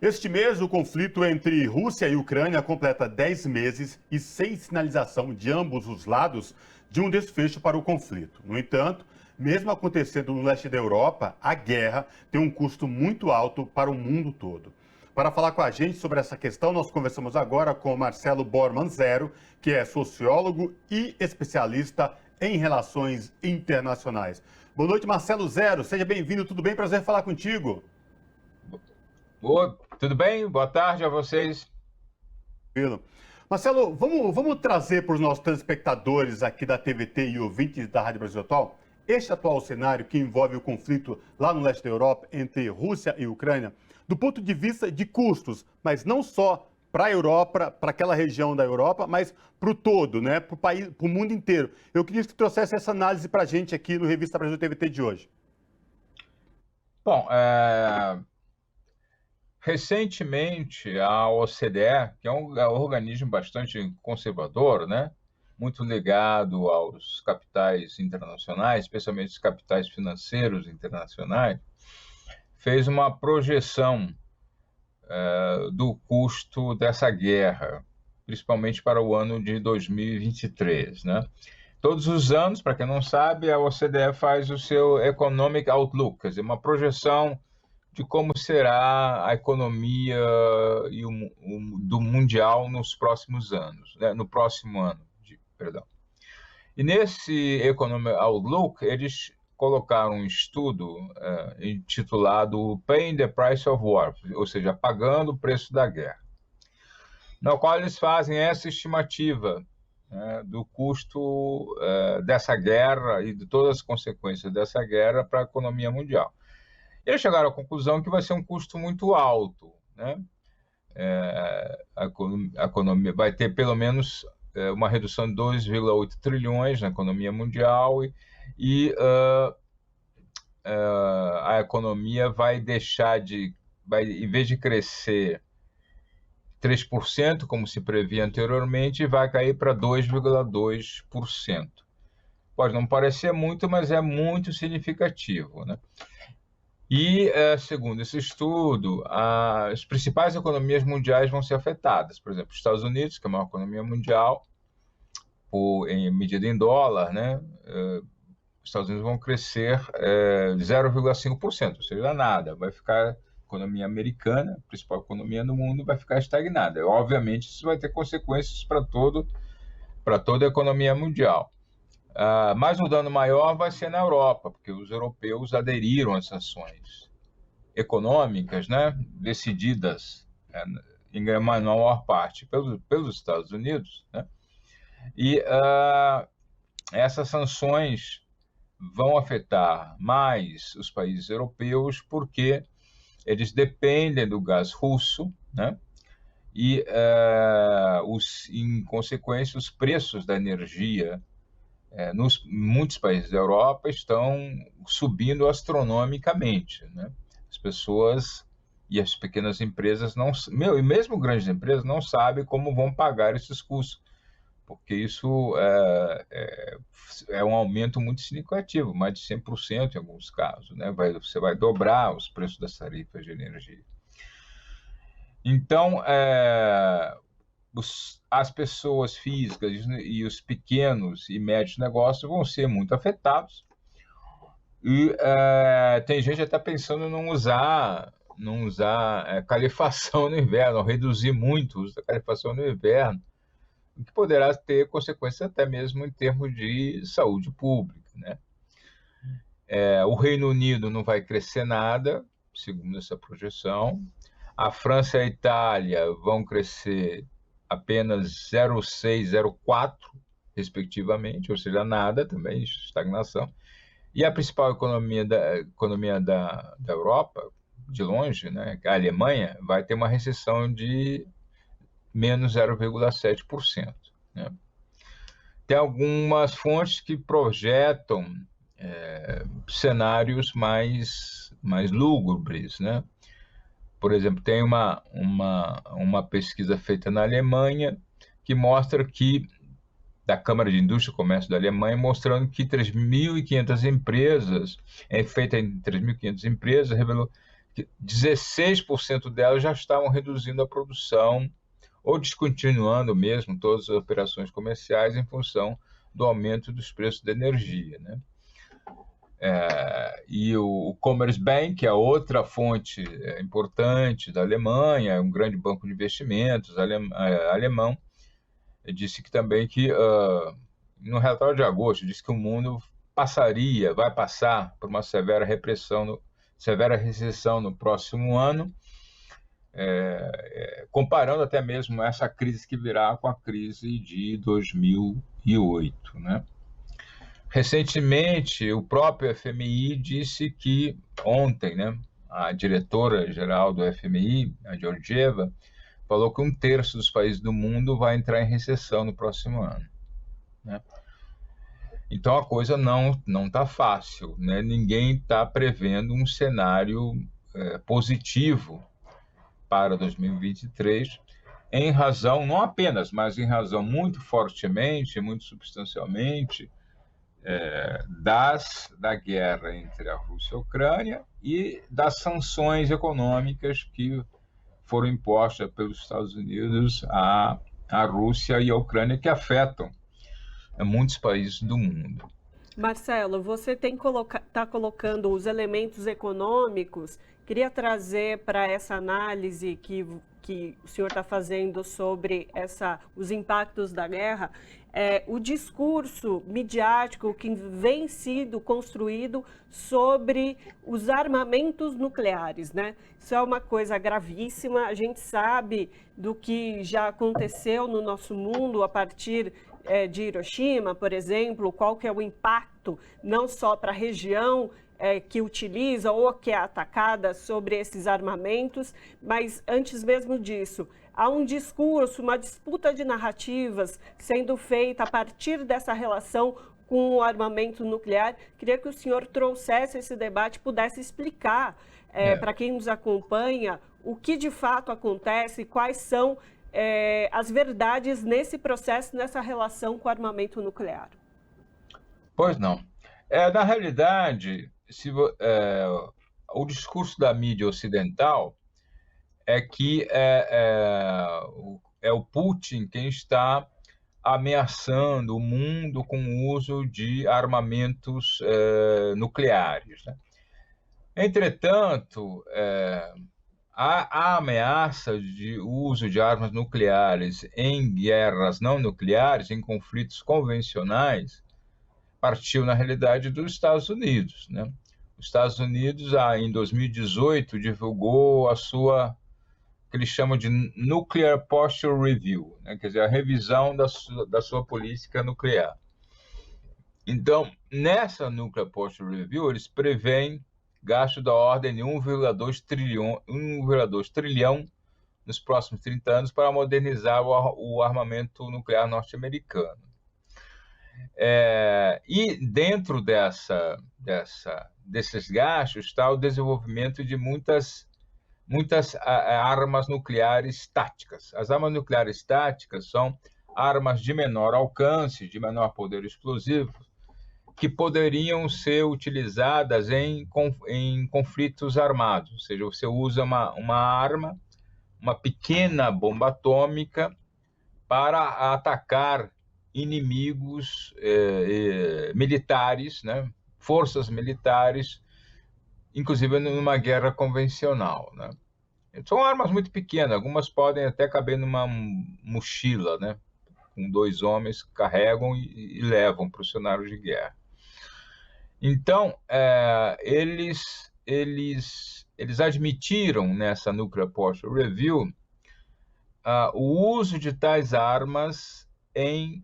Este mês, o conflito entre Rússia e Ucrânia completa 10 meses e sem sinalização de ambos os lados de um desfecho para o conflito. No entanto, mesmo acontecendo no leste da Europa, a guerra tem um custo muito alto para o mundo todo. Para falar com a gente sobre essa questão, nós conversamos agora com Marcelo Borman Zero, que é sociólogo e especialista em relações internacionais. Boa noite, Marcelo Zero. Seja bem-vindo. Tudo bem? Prazer falar contigo. Boa, tudo bem? Boa tarde a vocês. Marcelo, vamos trazer para os nossos telespectadores aqui da TVT e ouvintes da Rádio Brasil Atual este atual cenário que envolve o conflito lá no leste da Europa entre Rússia e Ucrânia, do ponto de vista de custos, mas não só para a Europa, para aquela região da Europa, mas para o todo, né? Para o país, para o mundo inteiro. Eu queria que você trouxesse essa análise para a gente aqui no Revista Brasil TVT de hoje. Bom, recentemente a OCDE, que é um organismo bastante conservador, né? Muito ligado aos capitais internacionais, especialmente os capitais financeiros internacionais, fez uma projeção do custo dessa guerra, principalmente para o ano de 2023, né? Todos os anos, para quem não sabe, a OCDE faz o seu Economic Outlook, quer dizer, uma projeção de como será a economia do mundial nos próximos anos, né? No próximo ano, perdão. E nesse Economic Outlook, eles colocaram um estudo intitulado Paying the Price of War, ou seja, pagando o preço da guerra, no qual eles fazem essa estimativa do custo dessa guerra e de todas as consequências dessa guerra para a economia mundial. Eles chegaram à conclusão que vai ser um custo muito alto, né? A economia vai ter pelo menos uma redução de 2,8 trilhões na economia mundial e a economia vai em vez de crescer 3%, como se previa anteriormente, vai cair para 2,2%. Pode não parecer muito, mas é muito significativo, né? E, segundo esse estudo, as principais economias mundiais vão ser afetadas. Por exemplo, os Estados Unidos, que é a maior economia mundial, em medida em dólar, né? Os Estados Unidos vão crescer 0,5%, ou seja, nada. Vai ficar a economia americana, a principal economia do mundo, vai ficar estagnada. Obviamente, isso vai ter consequências para toda a economia mundial. Mas o dano maior vai ser na Europa, porque os europeus aderiram às sanções econômicas, né, decididas em maior parte pelos Estados Unidos, né, e essas sanções vão afetar mais os países europeus porque eles dependem do gás russo, né, e, em consequência, os preços da energia muitos países da Europa estão subindo astronomicamente, né? As pessoas e as pequenas empresas e mesmo grandes empresas não sabem como vão pagar esses custos, porque isso é um aumento muito significativo, mais de 100% em alguns casos, né? Você vai dobrar os preços das tarifas de energia. Então, as pessoas físicas e os pequenos e médios negócios vão ser muito afetados. E tem gente até pensando em não usar calefação no inverno, reduzir muito o uso da calefação no inverno, o que poderá ter consequências até mesmo em termos de saúde pública, né? O Reino Unido não vai crescer nada, segundo essa projeção. A França e a Itália vão crescer apenas 0,6, 0,4, respectivamente, ou seja, nada também, estagnação. E a principal economia da Europa, de longe, né, a Alemanha, vai ter uma recessão de menos 0,7%. Né? Tem algumas fontes que projetam cenários mais lúgubres, né? Por exemplo, tem uma pesquisa feita na Alemanha que mostra que, da Câmara de Indústria e Comércio da Alemanha, mostrando que 3.500 empresas, feita em 3.500 empresas, revelou 16% delas já estavam reduzindo a produção ou descontinuando mesmo todas as operações comerciais em função do aumento dos preços da energia, né? E o Commerzbank, que é outra fonte importante da Alemanha, um grande banco de investimentos alemão, disse que também que, no relatório de agosto, disse que o mundo vai passar por uma severa recessão no próximo ano, comparando até mesmo essa crise que virá com a crise de 2008, né? Recentemente, o próprio FMI disse que ontem, né, a diretora-geral do FMI, a Georgieva, falou que 1/3 dos países do mundo vai entrar em recessão no próximo ano, né? Então a coisa não está fácil, né? Ninguém está prevendo um cenário positivo para 2023, em razão, não apenas, mas em razão muito fortemente, muito substancialmente, da guerra entre a Rússia e a Ucrânia e das sanções econômicas que foram impostas pelos Estados Unidos à Rússia e à Ucrânia, que afetam muitos países do mundo. Marcelo, você está colocando os elementos econômicos. Queria trazer para essa análise que o senhor está fazendo sobre os impactos da guerra, o discurso midiático que vem sido construído sobre os armamentos nucleares, né? Isso é uma coisa gravíssima. A gente sabe do que já aconteceu no nosso mundo a partir de Hiroshima, por exemplo, qual que é o impacto não só para a região que utiliza ou que é atacada sobre esses armamentos, mas antes mesmo disso, há um discurso, uma disputa de narrativas sendo feita a partir dessa relação com o armamento nuclear. Queria que o senhor trouxesse esse debate, pudesse explicar para quem nos acompanha o que de fato acontece, quais são as verdades nesse processo, nessa relação com o armamento nuclear. Pois não. Na realidade, o discurso da mídia ocidental é que é o Putin quem está ameaçando o mundo com o uso de armamentos nucleares, né? Entretanto, a ameaça de uso de armas nucleares em guerras não nucleares, em conflitos convencionais, partiu, na realidade, dos Estados Unidos, né? Os Estados Unidos, em 2018, divulgou que eles chamam de Nuclear Posture Review, né? Quer dizer, a revisão da sua política nuclear. Então, nessa Nuclear Posture Review, eles preveem gasto da ordem de 1,2 trilhão nos próximos 30 anos para modernizar o armamento nuclear norte-americano. E dentro desses gastos está o desenvolvimento de muitas armas nucleares táticas. As armas nucleares táticas são armas de menor alcance, de menor poder explosivo, que poderiam ser utilizadas em conflitos armados. Ou seja, você usa uma arma, uma pequena bomba atômica, para atacar inimigos militares, né? Forças militares, inclusive numa guerra convencional, né? São armas muito pequenas, algumas podem até caber numa mochila, né? Com 2 homens carregam e levam para o cenário de guerra. Então, eles admitiram nessa Nuclear Posture Review o uso de tais armas em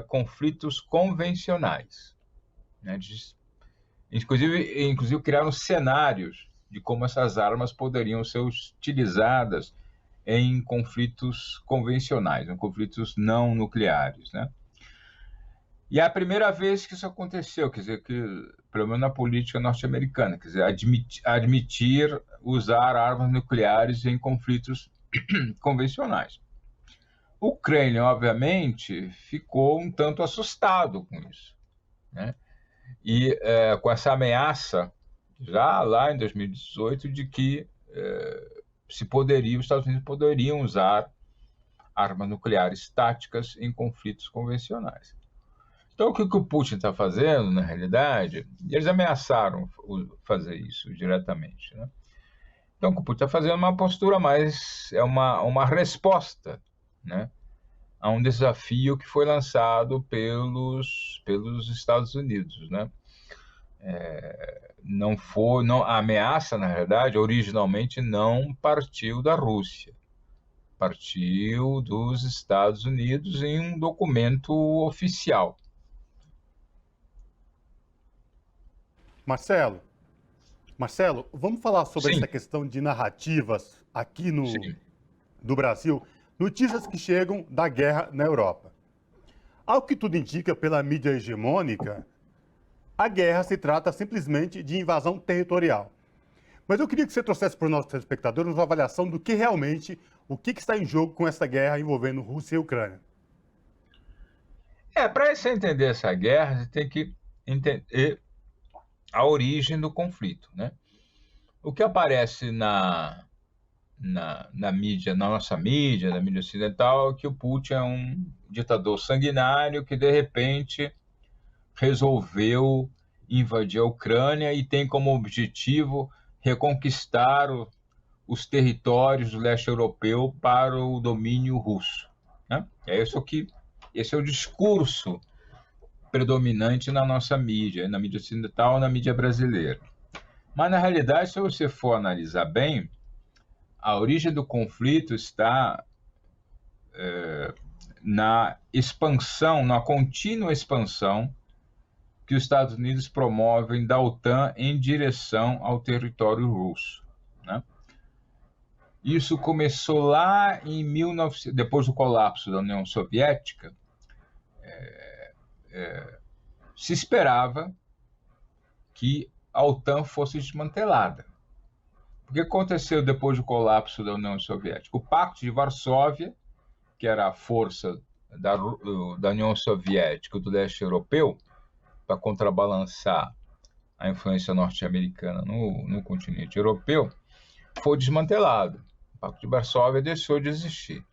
conflitos convencionais, né? Inclusive criaram cenários de como essas armas poderiam ser utilizadas em conflitos convencionais, em conflitos não nucleares, né? E é a primeira vez que isso aconteceu, quer dizer, pelo menos na política norte-americana, quer dizer, admitir usar armas nucleares em conflitos convencionais. O Kremlin, obviamente, ficou um tanto assustado com isso, né? E com essa ameaça já lá em 2018, de que os Estados Unidos poderiam usar armas nucleares táticas em conflitos convencionais. Então, o que o Putin está fazendo, na realidade, eles ameaçaram fazer isso diretamente, né? Então, o que o Putin está fazendo é uma postura mais, é uma resposta, né, a um desafio que foi lançado pelos Estados Unidos, né? A ameaça, na realidade, originalmente não partiu da Rússia, partiu dos Estados Unidos em um documento oficial. Marcelo, vamos falar sobre Sim, essa questão de narrativas aqui sim. do Brasil, notícias que chegam da guerra na Europa. Ao que tudo indica pela mídia hegemônica, a guerra se trata simplesmente de invasão territorial. Mas eu queria que você trouxesse para os nossos telespectadores uma avaliação do que realmente, o que está em jogo com essa guerra envolvendo Rússia e Ucrânia. Para você entender essa guerra, você tem que entender a origem do conflito, né? O que aparece na mídia, na nossa mídia, na mídia ocidental, é que o Putin é um ditador sanguinário que, de repente, resolveu invadir a Ucrânia e tem como objetivo reconquistar os territórios do leste europeu para o domínio russo, né? Esse é o discurso predominante na nossa mídia, na mídia ocidental, na mídia brasileira. Mas, na realidade, se você for analisar bem, a origem do conflito está na expansão, na contínua expansão que os Estados Unidos promovem da OTAN em direção ao território russo, né? Isso começou lá em depois do colapso da União Soviética. Se esperava que a OTAN fosse desmantelada. O que aconteceu depois do colapso da União Soviética? O Pacto de Varsóvia, que era a força da União Soviética do leste europeu, para contrabalançar a influência norte-americana no continente europeu, foi desmantelado. O Pacto de Varsóvia deixou de existir,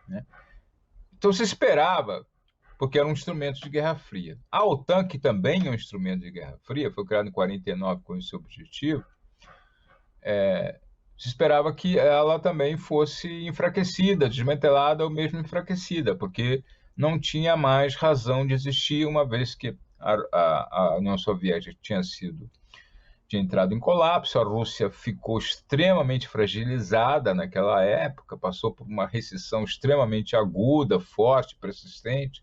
né? Então se esperava, porque era um instrumento de Guerra Fria. A OTAN, que também é um instrumento de Guerra Fria, foi criada em 49 com esse objetivo, se esperava que ela também fosse enfraquecida, desmantelada ou mesmo enfraquecida, porque não tinha mais razão de existir, uma vez que a União Soviética tinha entrado em colapso, a Rússia ficou extremamente fragilizada naquela época, passou por uma recessão extremamente aguda, forte, persistente,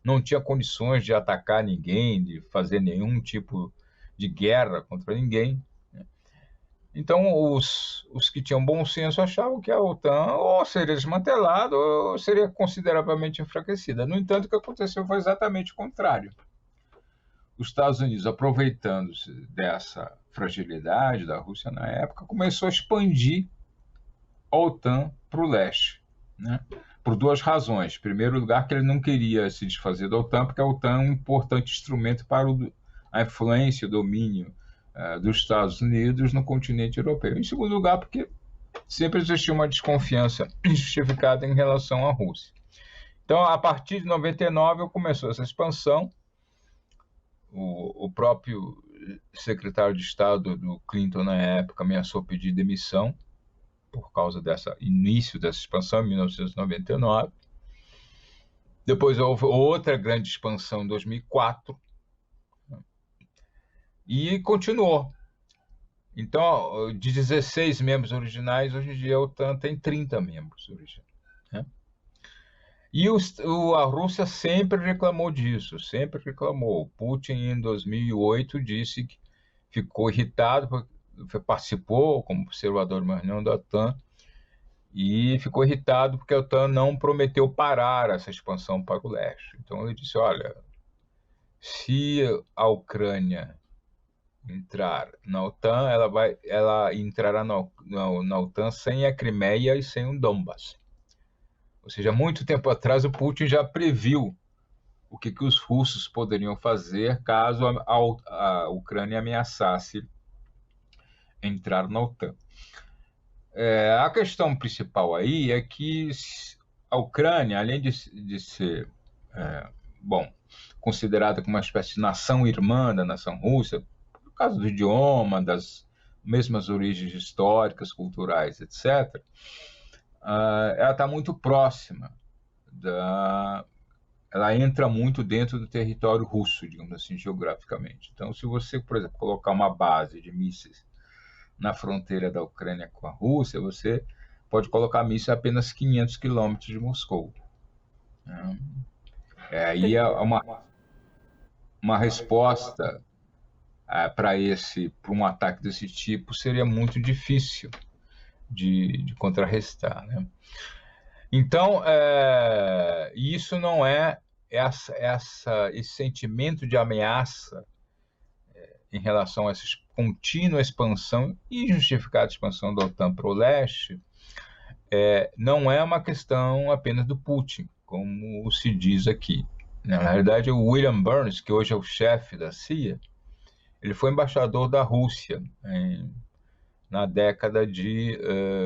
não tinha condições de atacar ninguém, de fazer nenhum tipo de guerra contra ninguém. Então, os que tinham bom senso achavam que a OTAN ou seria desmantelada ou seria consideravelmente enfraquecida. No entanto, o que aconteceu foi exatamente o contrário. Os Estados Unidos, aproveitando-se dessa fragilidade da Rússia na época, começou a expandir a OTAN para o leste, né? Por duas razões. Em primeiro lugar, que ele não queria se desfazer da OTAN, porque a OTAN é um importante instrumento para a influência e o domínio dos Estados Unidos no continente europeu. Em segundo lugar, porque sempre existiu uma desconfiança injustificada em relação à Rússia. Então, a partir de 99, começou essa expansão. O próprio secretário de Estado do Clinton, na época, ameaçou pedir demissão por causa desse início dessa expansão, em 1999. Depois houve outra grande expansão em 2004, e continuou. Então, de 16 membros originais, hoje em dia a OTAN tem 30 membros originais, né? E a Rússia sempre reclamou disso, sempre reclamou. O Putin, em 2008, disse que ficou irritado, porque participou como observador de uma reunião da OTAN, e ficou irritado porque a OTAN não prometeu parar essa expansão para o leste. Então ele disse, olha, se a Ucrânia entrar na OTAN, ela entrará na OTAN sem a Crimeia e sem o Donbas. Ou seja, muito tempo atrás o Putin já previu o que os russos poderiam fazer caso a Ucrânia ameaçasse entrar na OTAN. A questão principal aí é que a Ucrânia, além de ser, considerada como uma espécie de nação irmã da nação russa, por causa do idioma, das mesmas origens históricas, culturais, etc., ela está muito próxima ela entra muito dentro do território russo, digamos assim, geograficamente. Então, se você, por exemplo, colocar uma base de mísseis na fronteira da Ucrânia com a Rússia, você pode colocar mísseis a apenas 500 quilômetros de Moscou. Aí uma resposta para um ataque desse tipo seria muito difícil de contrarrestar, né? Então, isso não é esse sentimento de ameaça em relação a essa contínua expansão e justificada expansão da OTAN para o leste, não é uma questão apenas do Putin, como se diz aqui. Na realidade, o William Burns, que hoje é o chefe da CIA, ele foi embaixador da Rússia na década de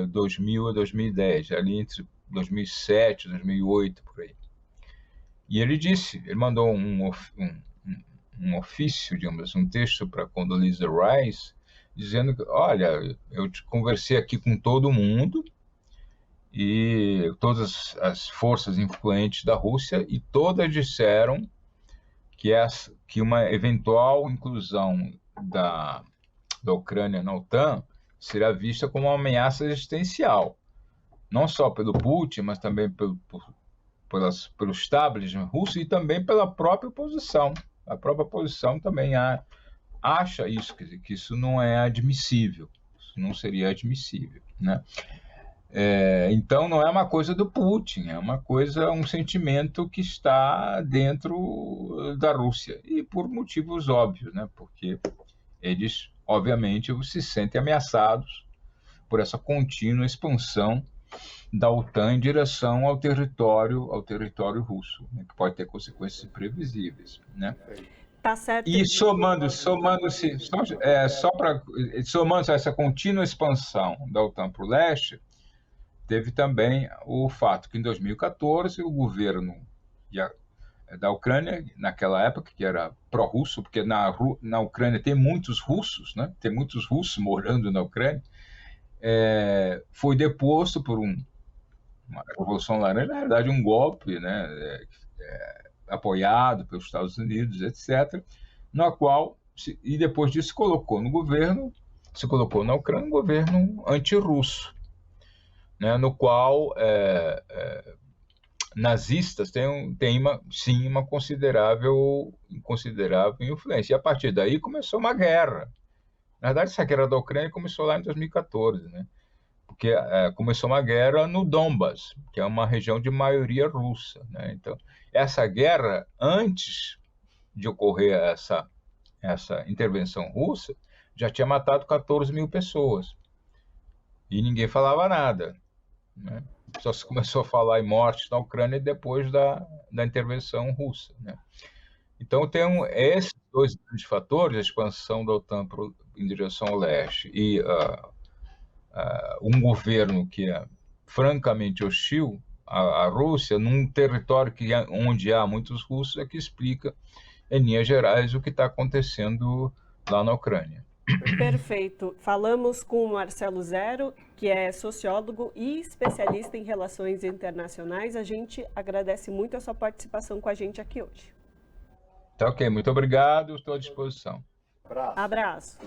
2000 a 2010, ali entre 2007 e 2008, por aí. E ele mandou um ofício, digamos assim, um texto para Condoleezza Rice, dizendo que, olha, eu conversei aqui com todo mundo, e todas as forças influentes da Rússia, e todas disseram que uma eventual inclusão da Ucrânia na OTAN será vista como uma ameaça existencial, não só pelo Putin, mas também pelo establishment russo e também pela própria oposição. A própria oposição também acha isso, quer dizer, que isso não é admissível, isso não seria admissível, né? Então não é uma coisa do Putin, é um sentimento que está dentro da Rússia, e por motivos óbvios, né? Porque eles, obviamente, se sentem ameaçados por essa contínua expansão da OTAN em direção ao território russo, né? Que pode ter consequências imprevisíveis, né? Tá certo. E somando-se essa contínua expansão da OTAN para o leste, teve também o fato que, em 2014, o governo da Ucrânia, naquela época, que era pró-russo, porque na Ucrânia tem muitos russos, né? Tem muitos russos morando na Ucrânia, foi deposto por uma Revolução Laranja, na verdade um golpe, né? Apoiado pelos Estados Unidos, etc., na qual, e depois disso se colocou na Ucrânia um governo anti-russo, né, no qual nazistas têm uma considerável influência. E a partir daí começou uma guerra. Na verdade, essa guerra da Ucrânia começou lá em 2014, né? Porque começou uma guerra no Donbas, que é uma região de maioria russa, né? Então, essa guerra, antes de ocorrer essa intervenção russa, já tinha matado 14 mil pessoas. E ninguém falava nada, né? Só se começou a falar em mortes na Ucrânia depois da intervenção russa, né? Então, tem esses dois grandes fatores, a expansão da OTAN em direção ao leste e um governo que é francamente hostil à Rússia, num território onde há muitos russos, é que explica, em linhas gerais, o que está acontecendo lá na Ucrânia. Perfeito. Falamos com o Marcelo Zero, que é sociólogo e especialista em relações internacionais. A gente agradece muito a sua participação com a gente aqui hoje. Tá ok, muito obrigado, estou à disposição. Abraço.